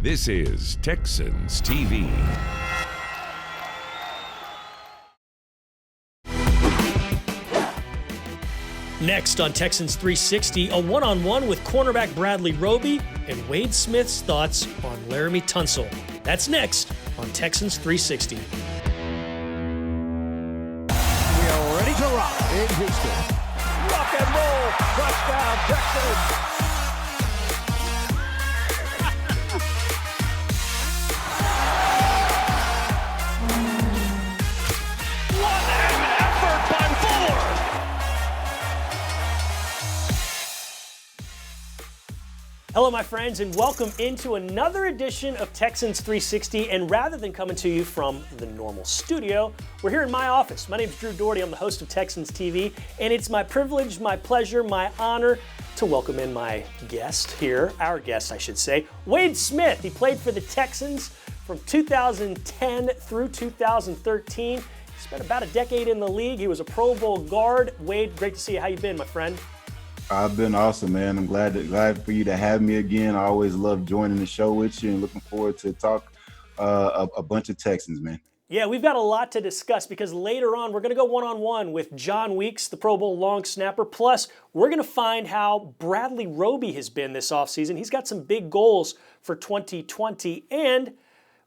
This is Texans TV. Next on Texans 360, a one-on-one with cornerback Bradley Roby and Wade Smith's thoughts on Laremy Tunsil. That's next on Texans 360. We are ready to rock in Houston. Rock and roll, touchdown Texans. Hello, my friends, and welcome into another edition of Texans 360. And rather than coming to you from the normal studio, we're here in my office. My name is Drew Doherty. I'm the host of Texans TV, and it's my privilege, my pleasure, my honor to welcome in my guest here, our guest, I should say, Wade Smith. He played for the Texans from 2010 through 2013. He spent about a decade in the league. He was a Pro Bowl guard. Wade, great to see you. How you been, my friend? I've been awesome, man. I'm glad for you to have me again. I always love joining the show with you and looking forward to talk a bunch of Texans, man. Yeah, we've got a lot to discuss because later on we're going to go one-on-one with John Weeks, the Pro Bowl long snapper. Plus, we're going to find how Bradley Roby has been this offseason. He's got some big goals for 2020, and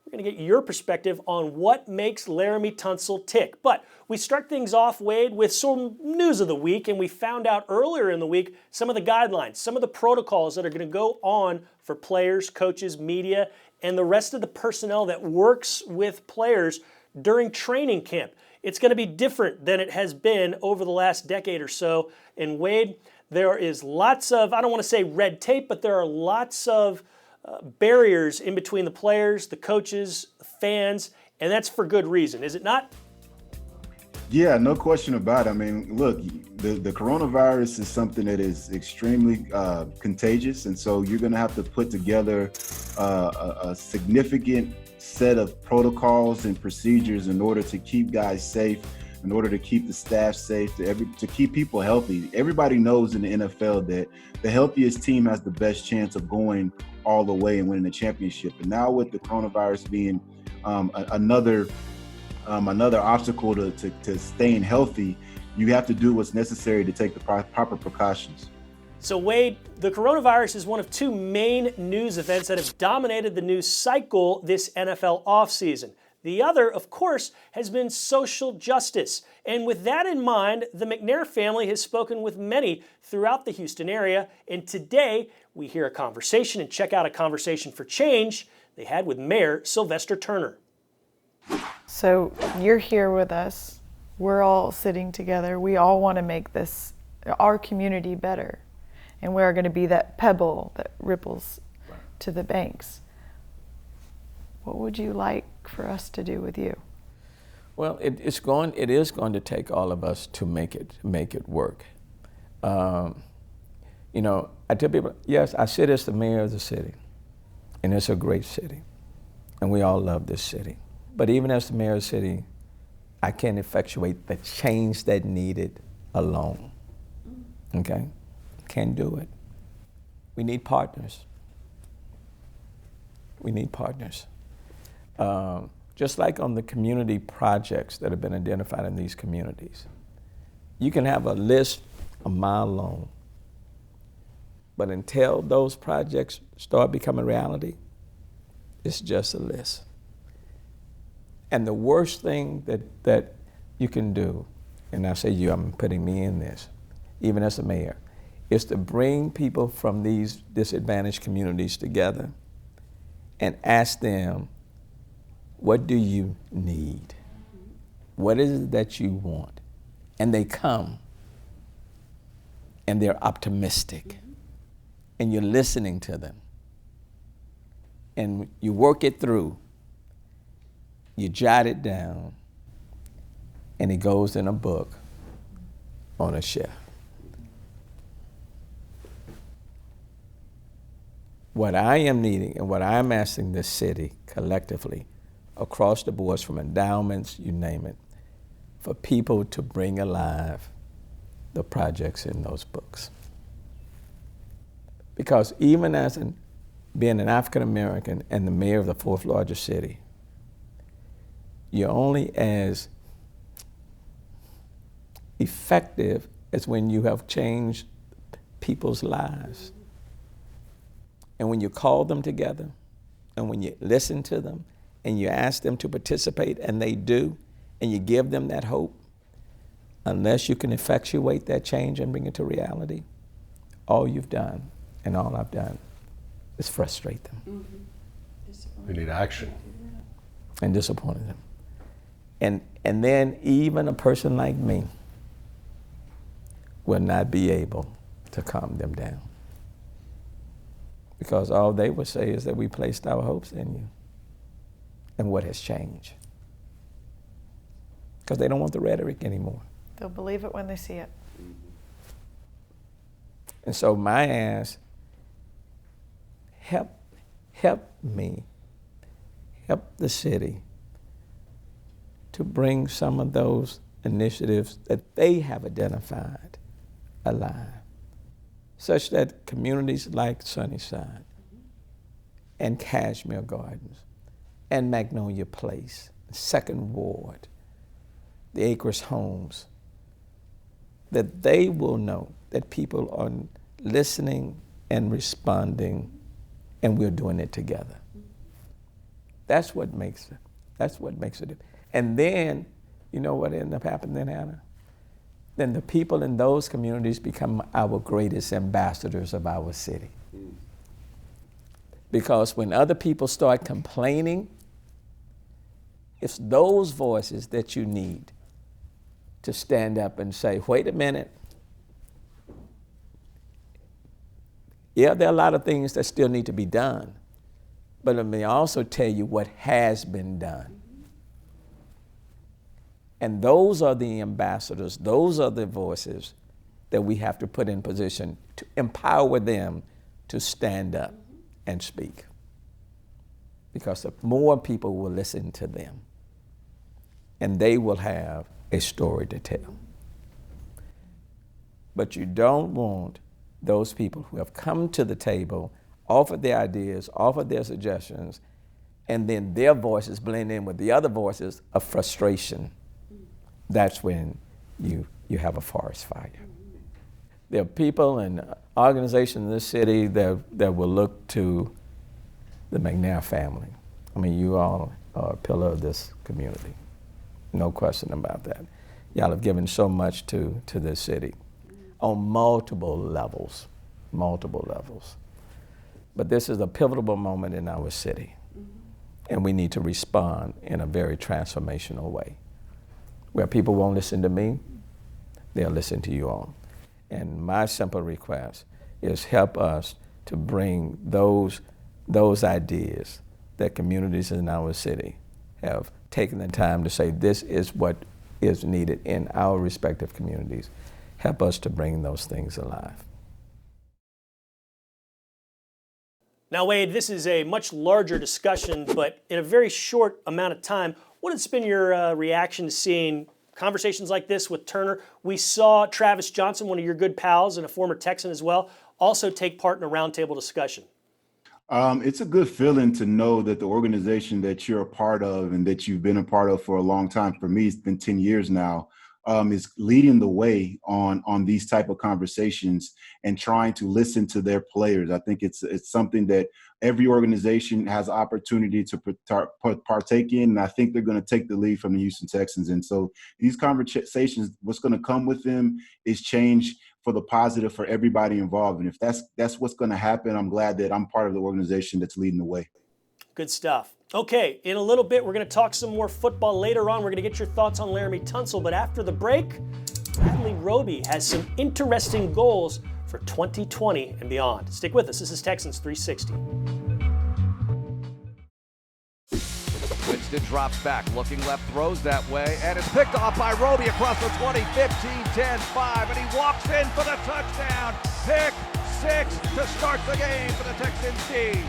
we're going to get your perspective on what makes Laremy Tunsil tick. But we start things off, Wade, with some news of the week, and we found out earlier in the week some of the guidelines, some of the protocols that are going to go on for players, coaches, media, and the rest of the personnel that works with players during training camp. It's going to be different than it has been over the last decade or so. And Wade, there is lots of, I don't want to say red tape, but there are lots of barriers in between the players, the coaches, the fans, and that's for good reason, is it not? Yeah, no question about it. I mean, look, the coronavirus is something that is extremely contagious, and so you're going to have to put together a significant set of protocols and procedures in order to keep guys safe, in order to keep the staff safe, to keep people healthy. Everybody knows in the NFL that the healthiest team has the best chance of going all the way and winning the championship. And now with the coronavirus being another obstacle to staying healthy, you have to do what's necessary to take the proper precautions. So Wade, the coronavirus is one of two main news events that have dominated the news cycle this NFL offseason. The other, of course, has been social justice. And with that in mind, the McNair family has spoken with many throughout the Houston area. And today, we hear a conversation and check out a conversation for change they had with Mayor Sylvester Turner. So you're here with us. We're all sitting together. We all want to make our community better. And we're going to be that pebble that ripples to the banks. What would you like for us to do with you? Well, it is going to take all of us to make it work. I tell people, yes, I sit as the mayor of the city, and it's a great city, and we all love this city. But even as the mayor of the city, I can't effectuate the change that needed alone. Okay, can't do it. We need partners. Just like on the community projects that have been identified in these communities. You can have a list a mile long, but until those projects start becoming reality, it's just a list. And the worst thing that you can do, and I say you, I'm putting me in this, even as a mayor, is to bring people from these disadvantaged communities together and ask them, what do you need? What is it that you want? And they come, and they're optimistic, and you're listening to them, and you work it through, you jot it down, and it goes in a book on a shelf. What I am needing and what I'm asking this city collectively, across the boards, from endowments, you name it, for people to bring alive the projects in those books. Because even as an being an African American and the mayor of the fourth largest city, you're only as effective as when you have changed people's lives. And when you call them together, and when you listen to them, and you ask them to participate, and they do, and you give them that hope, unless you can effectuate that change and bring it to reality, all you've done, and all I've done, is frustrate them. We need action. And disappoint them. And then even a person like me will not be able to calm them down. Because all they would say is that we placed our hopes in you. And what has changed? Because they don't want the rhetoric anymore. They'll believe it when they see it. And so my ask, help me, help the city to bring some of those initiatives that they have identified alive, such that communities like Sunnyside and Cashmere Gardens and Magnolia Place, Second Ward, the Acres Homes, that they will know that people are listening and responding, and we're doing it together. That's what makes it. And then, you know what ended up happening then, Hannah? Then the people in those communities become our greatest ambassadors of our city. Because when other people start complaining, it's those voices that you need to stand up and say, wait a minute. Yeah, there are a lot of things that still need to be done, but let me also tell you what has been done. And those are the ambassadors, those are the voices that we have to put in position to empower them to stand up and speak. Because the more people will listen to them, and they will have a story to tell. But you don't want those people who have come to the table, offered their ideas, offered their suggestions, and then their voices blend in with the other voices of frustration. That's when you have a forest fire. There are people and organizations in this city that will look to the McNair family. I mean, you all are a pillar of this community. No question about that. Y'all have given so much to this city on multiple levels. But this is a pivotal moment in our city, and we need to respond in a very transformational way. Where people won't listen to me, they'll listen to you all. And my simple request is help us to bring those ideas that communities in our city have taken the time to say, this is what is needed in our respective communities. Help us to bring those things alive. Now, Wade, this is a much larger discussion, but in a very short amount of time, what has been your reaction to seeing conversations like this with Turner? We saw Travis Johnson, one of your good pals and a former Texan as well, also take part in a roundtable discussion. It's a good feeling to know that the organization that you're a part of and that you've been a part of for a long time, for me, it's been 10 years now, is leading the way on these type of conversations and trying to listen to their players. I think it's something that every organization has opportunity to partake in, and I think they're going to take the lead from the Houston Texans. And so these conversations, what's going to come with them is change for the positive for everybody involved. And if that's what's going to happen, I'm glad that I'm part of the organization that's leading the way. Good stuff. Okay, in a little bit, we're going to talk some more football later on. We're going to get your thoughts on Laremy Tunsil. But after the break, Bradley Roby has some interesting goals for 2020 and beyond. Stick with us. This is Texans 360. Winston drops back, looking left, throws that way, and it's picked off by Roby across the 20, 15, 10, 5, and he walks in for the touchdown. Pick 6 to start the game for the Texans team.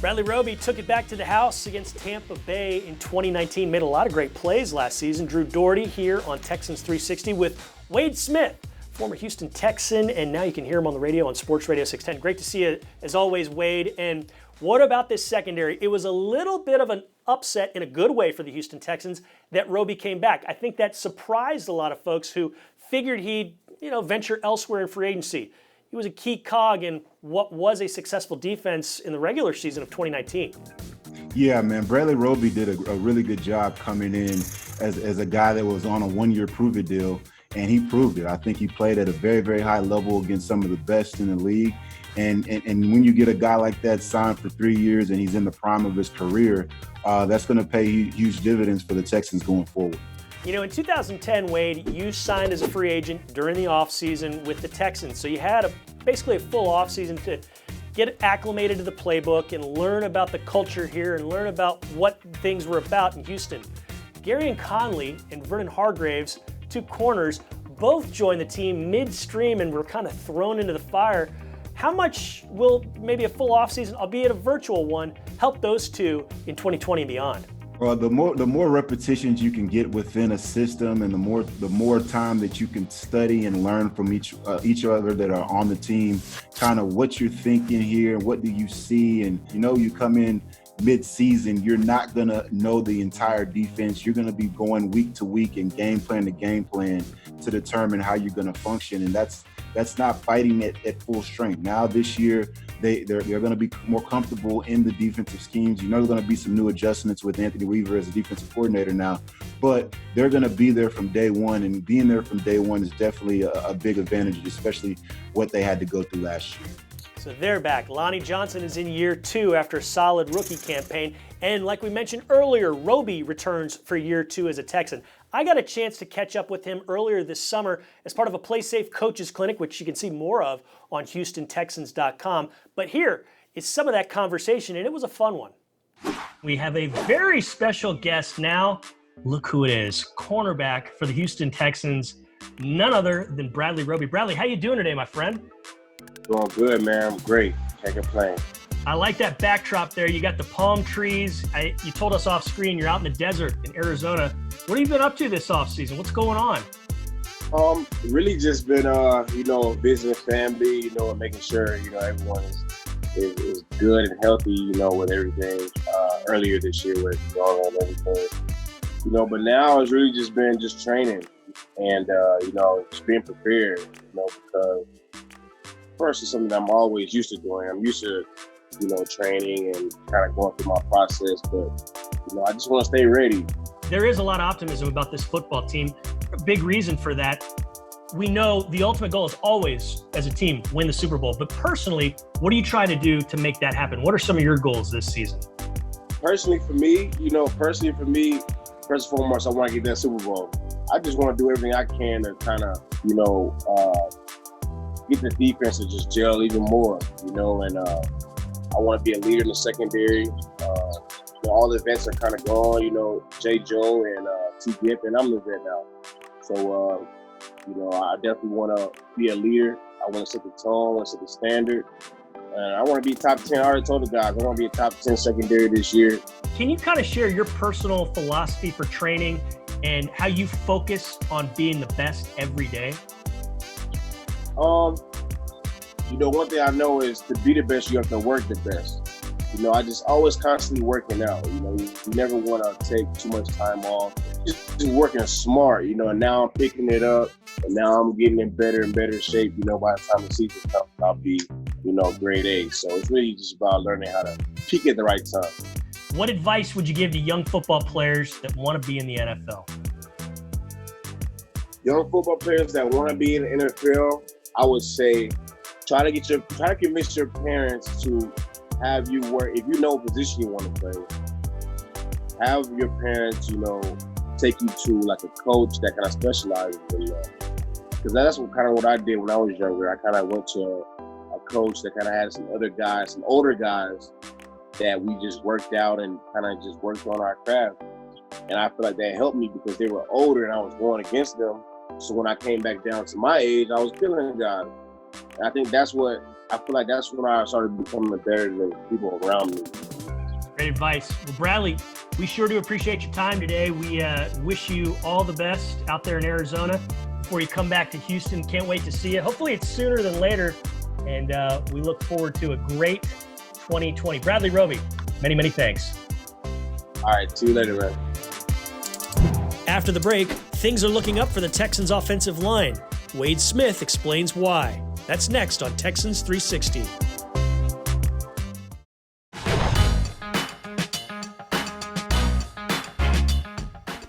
Bradley Roby took it back to the house against Tampa Bay in 2019. Made a lot of great plays last season. Drew Doherty here on Texans 360 with Wade Smith former Houston Texan, and now you can hear him on the radio on Sports Radio 610. Great to see you, as always, Wade. And what about this secondary? It was a little bit of an upset in a good way for the Houston Texans that Roby came back. I think that surprised a lot of folks who figured he'd, venture elsewhere in free agency. He was a key cog in what was a successful defense in the regular season of 2019. Yeah, man, Bradley Roby did a really good job coming in as a guy that was on a one-year prove-it deal, and he proved it. I think he played at a very, very high level against some of the best in the league. And when you get a guy like that signed for 3 years and he's in the prime of his career, that's going to pay huge dividends for the Texans going forward. In 2010, Wade, you signed as a free agent during the offseason with the Texans. So you had basically a full offseason to get acclimated to the playbook and learn about the culture here and learn about what things were about in Houston. Gary and Conley and Vernon Hargraves, two corners, both joined the team midstream and were kind of thrown into the fire. How much will maybe a full offseason, albeit a virtual one, help those two in 2020 and beyond? Well, the more repetitions you can get within a system, and the more time that you can study and learn from each other that are on the team, kind of what you're thinking here, what do you see, and you come in mid-season, you're not gonna know the entire defense. You're gonna be going week to week and game plan to game plan to determine how you're gonna function, and that's not fighting at full strength. Now this year, they're going to be more comfortable in the defensive schemes. There's going to be some new adjustments with Anthony Weaver as a defensive coordinator now, but they're going to be there from day one, and being there from day one is definitely a big advantage, especially what they had to go through last year. So they're back. Lonnie Johnson is in year 2 after a solid rookie campaign. And like we mentioned earlier, Roby returns for year 2 as a Texan. I got a chance to catch up with him earlier this summer as part of a Play Safe Coaches Clinic, which you can see more of on HoustonTexans.com. But here is some of that conversation, and it was a fun one. We have a very special guest now. Look who it is, cornerback for the Houston Texans, none other than Bradley Roby. Bradley, how you doing today, my friend? Doing good, man. I'm great. Can't complain. I like that backdrop there. You got the palm trees. You told us off screen you're out in the desert in Arizona. What have you been up to this off season? What's going on? Really just been, visiting family, and making sure, everyone is good and healthy, with everything. Earlier this year with Corona and everything, but now it's really just been training and, just being prepared, because first is something that I'm always used to doing. I'm used to, training and kind of going through my process, but, I just want to stay ready. There is a lot of optimism about this football team. A big reason for that. We know the ultimate goal is always, as a team, win the Super Bowl. But personally, what are you trying to do to make that happen? What are some of your goals this season? Personally for me, first and foremost, I want to get that Super Bowl. I just want to do everything I can to kind of, get the defense to just gel even more, and I want to be a leader in the secondary. All the vets are kind of gone, J. Joe and T. Gipp, and I'm the vet now. So, I definitely want to be a leader. I want to set the tone, I want to set the standard. And I want to be top 10. I already told the guys, I want to be a top 10 secondary this year. Can you kind of share your personal philosophy for training and how you focus on being the best every day? One thing I know is to be the best, you have to work the best. I just always constantly working out. You never want to take too much time off. Just working smart, and now I'm picking it up, and now I'm getting in better and better shape. By the time the season comes, I'll be, grade A. So it's really just about learning how to peak at the right time. What advice would you give to young football players that want to be in the NFL? Young football players that want to be in the NFL, I would say, try to convince your parents to have you work. If you know a position you want to play, have your parents, take you to like a coach that kind of specializes in that. Because that's what I did when I was younger. I kind of went to a coach that kind of had some other guys, some older guys that we just worked out and kind of just worked on our craft. And I feel like that helped me because they were older and I was going against them. So when I came back down to my age, I was killing the guys. And I think that's when I started becoming better than people around me. Great advice. Well, Bradley, we sure do appreciate your time today. We wish you all the best out there in Arizona. before you come back to Houston. Can't wait to see you. Hopefully it's sooner than later. And we look forward to a great 2020. Bradley Roby, many, many thanks. All right, see you later, man. After the break, things are looking up for the Texans offensive line. Wade Smith explains why. That's next on Texans 360.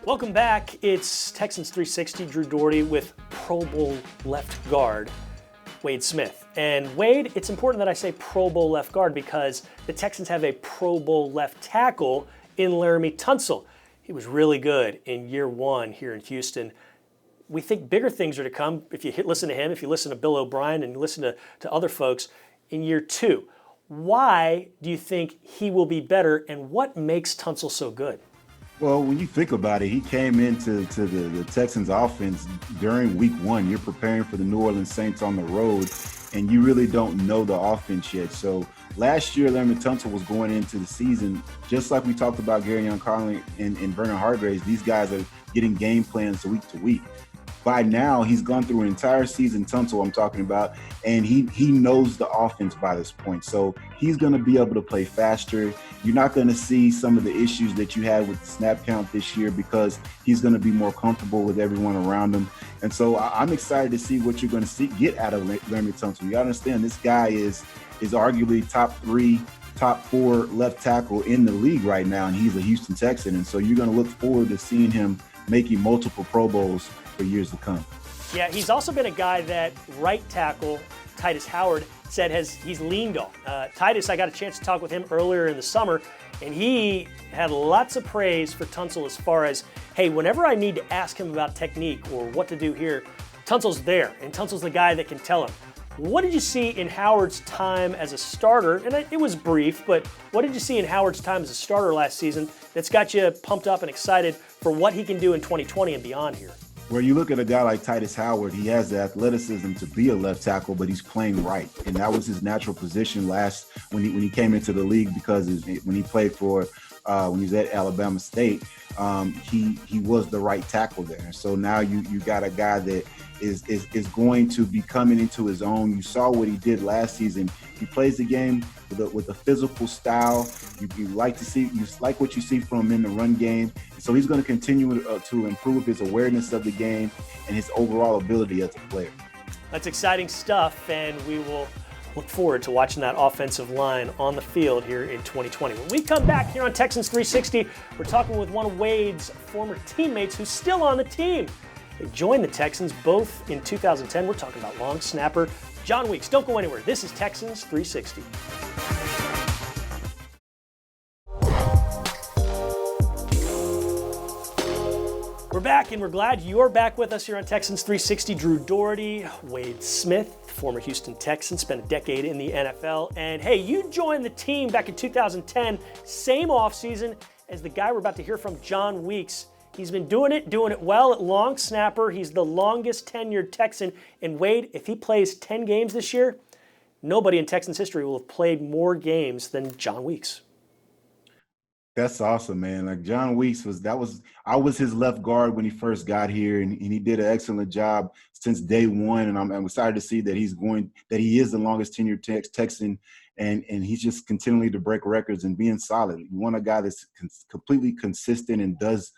Welcome back. It's Texans 360. Drew Doherty with Pro Bowl left guard Wade Smith. And Wade, it's important that I say Pro Bowl left guard because the Texans have a Pro Bowl left tackle in Laremy Tunsil. He was really good in year one here in Houston. We think bigger things are to come if you listen to him, if you listen to Bill O'Brien and you listen to other folks in year two. Why do you think he will be better, and what makes Tunsil so good? Well, when you think about it, he came into the Texans offense during week one. You're preparing for the New Orleans Saints on the road, and you really don't know the offense yet. So last year, Laremy Tunsil was going into the season, just like we talked about Gary Young-Conley and Vernon Hargraves. These guys are getting game plans week to week. By now, he's gone through an entire season, Tunsil I'm talking about, and he knows the offense by this point. So he's going to be able to play faster. You're not going to see some of the issues that you had with the snap count this year because he's going to be more comfortable with everyone around him. And so I'm excited to see what you're going to get out of Laremy Tunsil. You got to understand, this guy is arguably top 3, top 4 left tackle in the league right now, and he's a Houston Texan. And so you're going to look forward to seeing him making multiple Pro Bowls for years to come. Yeah, he's also been a guy that right tackle Titus Howard said he's leaned on. Titus, I got a chance to talk with him earlier in the summer, and he had lots of praise for Tunsil as far as, hey, whenever I need to ask him about technique or what to do here, Tunsil's there, and Tunsil's the guy that can tell him. What did you see in Howard's time as a starter? And it was brief, but what did you see in Howard's time as a starter last season that's got you pumped up and excited for what he can do in 2020 and beyond here? Where you look at a guy like Titus Howard, he has the athleticism to be a left tackle, but he's playing right. And that was his natural position when he came into the league, because when he played for when he was at Alabama State, he was the right tackle there. So now you got a guy that is going to be coming into his own. You saw what he did last season. He plays the game with a physical style. You like what you see from him in the run game. And so he's going to continue to improve his awareness of the game and his overall ability as a player. That's exciting stuff, and we will look forward to watching that offensive line on the field here in 2020. When we come back here on Texans 360, we're talking with one of Wade's former teammates who's still on the team. They joined the Texans both in 2010. We're talking about long snapper John Weeks. Don't go anywhere. This is Texans 360. We're back, and we're glad you're back with us here on Texans 360. Drew Doherty, Wade Smith, former Houston Texan, spent a decade in the NFL. And hey, you joined the team back in 2010, same offseason as the guy we're about to hear from, John Weeks. He's been doing it well at long snapper. He's the longest tenured Texan. And Wade, if he plays 10 games this year, nobody in Texans history will have played more games than John Weeks. That's awesome, man. Like, John Weeks I was his left guard when he first got here, and he did an excellent job since day one. And I'm excited to see that he is the longest tenured Texan, and he's just continually to break records and being solid. You want a guy that's completely consistent and does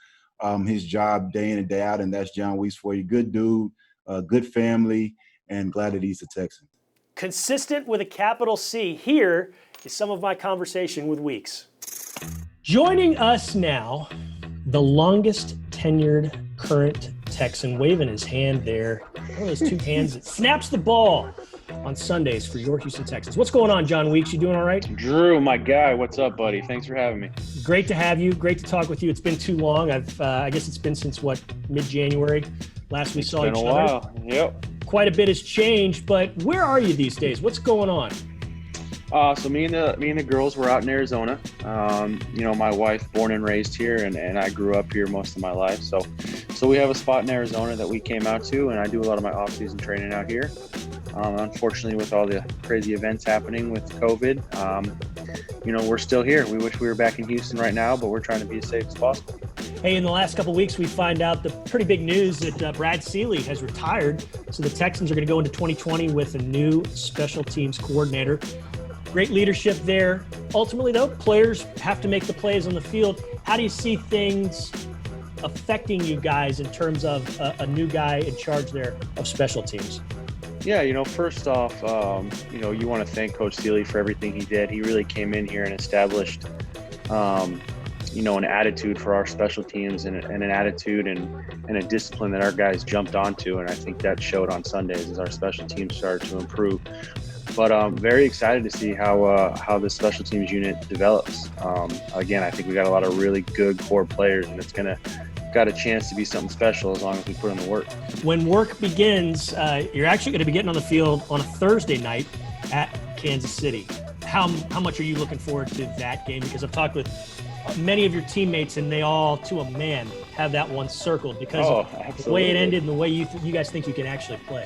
his job day in and day out, and that's John Weeks for you. Good dude, good family, and glad that he's a Texan. Consistent with a capital C. Here is some of my conversation with Weeks. Joining us now, the longest tenured current Texan, waving his hand there. One of those two hands that snaps the ball on Sundays for your Houston Texans. What's going on, John Weeks? You doing all right? Drew, my guy, what's up, buddy? Thanks for having me. Great to have you. Great to talk with you. It's been too long. I guess it's been since, mid-January? Last we saw each other. It's been a while. Yep. Quite a bit has changed, but where are you these days? What's going on? So me and the girls were out in Arizona. My wife, born and raised here, and I grew up here most of my life. So we have a spot in Arizona that we came out to, and I do a lot of my off-season training out here. Unfortunately, with all the crazy events happening with COVID, we're still here. We wish we were back in Houston right now, but we're trying to be as safe as possible. Hey, in the last couple weeks, we find out the pretty big news that Brad Seeley has retired. So the Texans are going to go into 2020 with a new special teams coordinator. Great leadership there. Ultimately, though, players have to make the plays on the field. How do you see things affecting you guys in terms of a new guy in charge there of special teams? Yeah, first off, you want to thank Coach Seeley for everything he did. He really came in here and established, an attitude for our special teams and an attitude and a discipline that our guys jumped onto. And I think that showed on Sundays as our special teams started to improve. But I'm very excited to see how the special teams unit develops. Again, I think we got a lot of really good core players, and it's got a chance to be something special as long as we put in the work. When work begins, you're actually going to be getting on the field on a Thursday night at Kansas City. How much are you looking forward to that game? Because I've talked with many of your teammates, and they all, to a man, have that one circled because of the way it ended and the way you guys think you can actually play.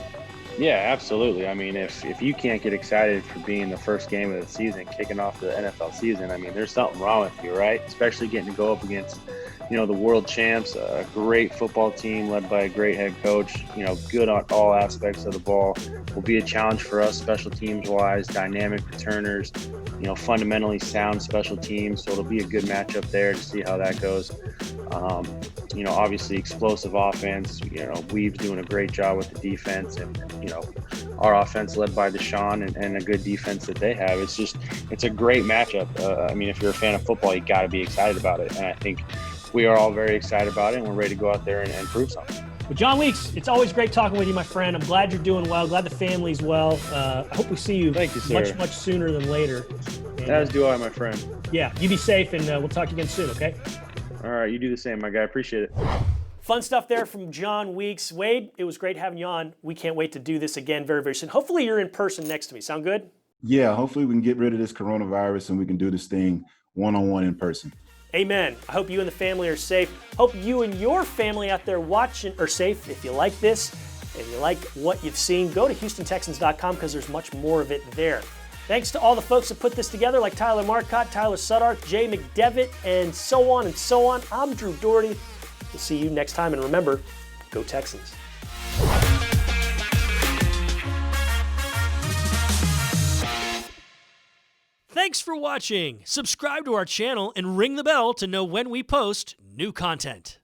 Yeah, absolutely. I mean, if you can't get excited for being the first game of the season, kicking off the NFL season, I mean, there's something wrong with you, right? Especially getting to go up against, the world champs, a great football team led by a great head coach, good on all aspects of the ball. Will be a challenge for us special teams wise, dynamic returners, fundamentally sound special teams. So it'll be a good matchup there to see how that goes. Obviously explosive offense, Weave's doing a great job with the defense and our offense led by Deshaun and a good defense that they have. It's a great matchup. If you're a fan of football, you got to be excited about it. And I think we are all very excited about it, and we're ready to go out there and prove something. Well, John Weeks, it's always great talking with you, my friend. I'm glad you're doing well. Glad the family's well. I hope we see you, much sooner than later. And, as do I, my friend. Yeah, you be safe, and we'll talk to you again soon, okay? All right, you do the same, my guy. Appreciate it. Fun stuff there from John Weeks. Wade, it was great having you on. We can't wait to do this again very, very soon. Hopefully you're in person next to me. Sound good? Yeah, hopefully we can get rid of this coronavirus and we can do this thing one-on-one in person. Amen. I hope you and the family are safe. Hope you and your family out there watching are safe. If you like this, if you like what you've seen, go to HoustonTexans.com because there's much more of it there. Thanks to all the folks that put this together, like Tyler Marcotte, Tyler Suddarth, Jay McDevitt, and so on and so on. I'm Drew Doherty. We'll see you next time, and remember, go Texans. Thanks for watching. Subscribe to our channel and ring the bell to know when we post new content.